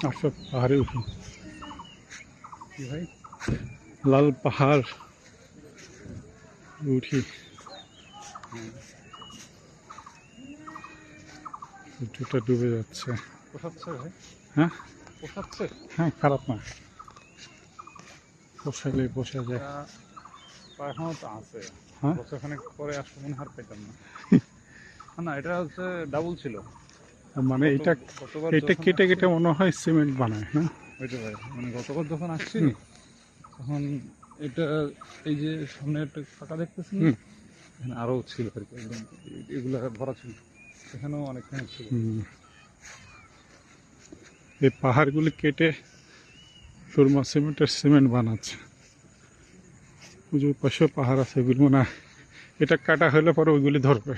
আসো পাহাড়ে উঠি। কি ভাই, লাল পাহাড় উঠি। সূর্যটা ডুবে যাচ্ছে। পোষাচ্ছে ভাই? হ্যাঁ পোষাচ্ছে? হ্যাঁ, খারাপ না, পোষাইলে পোষা যায়। এখনো তো আছে, হ্যাঁ, বছরখানেক পরে আসলে মনে হার পেতাম না। না, এটা হচ্ছে ডাবল ছিল। মানে গত এটা গতবার এটা যখন কেটে আসছি, কেটে মনে হয় সিমেন্ট বানায় না? হইতে পারে, মানে গতবার যখন আসছি হুম তখন এটা, এই যে সামনে একটা ফাঁকা দেখতেছেন না, হুম এখানে আরো ছিল আর কি, একদম এগুলা ভরা ছিল, এখানেও অনেকখানি ছিল। হুম। এই পাহাড়গুলি কেটে সুরমা সিমেন্ট বানাচ্ছে। ওই যে পাশেও পাহাড় আছে, ওইগুলি মনে হয় এটা কাটা হলে পরে ওইগুলি ধরবে।